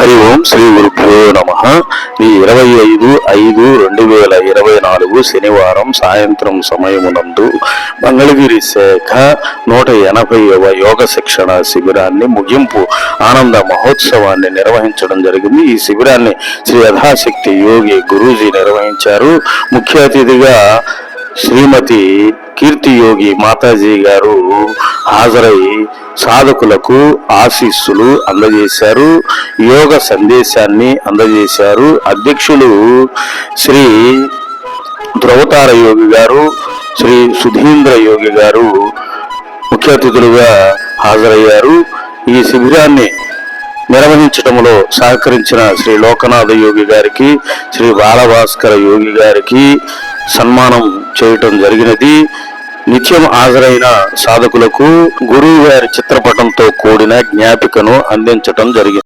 హరి ఓం శ్రీ గురుభ్యో నమః. ఈ 25/5/2024 శనివారం సాయంత్రం సమయమునందు మంగళగిరి శాఖ 180వ యోగ శిక్షణ శిబిరాన్ని ముగింపు ఆనంద మహోత్సవాన్ని నిర్వహించడం జరిగింది. ఈ శిబిరాన్ని శ్రీ యథాశక్తి యోగి గురూజీ నిర్వహించారు. ముఖ్య అతిథిగా శ్రీమతి కీర్తి యోగి మాతాజీ గారు హాజరై సాధకులకు ఆశీస్సులు అందజేశారు, యోగ సందేశాన్ని అందజేశారు. అధ్యక్షులు శ్రీ ధ్రువతార యోగి గారు, శ్రీ సుధీంద్ర యోగి గారు ముఖ్య అతిథులుగా హాజరయ్యారు. ఈ శిబిరాన్ని నిర్వహించడంలో సహకరించిన శ్రీ లోకనాథ యోగి గారికి, శ్రీ బాలభాస్కర యోగి గారికి సన్మానం చేయటం జరిగినది. నిత్యం హాజరైన సాధకులకు గురువు గారి చిత్రపటంతో కూడిన జ్ఞాపికను అందించటం జరిగింది.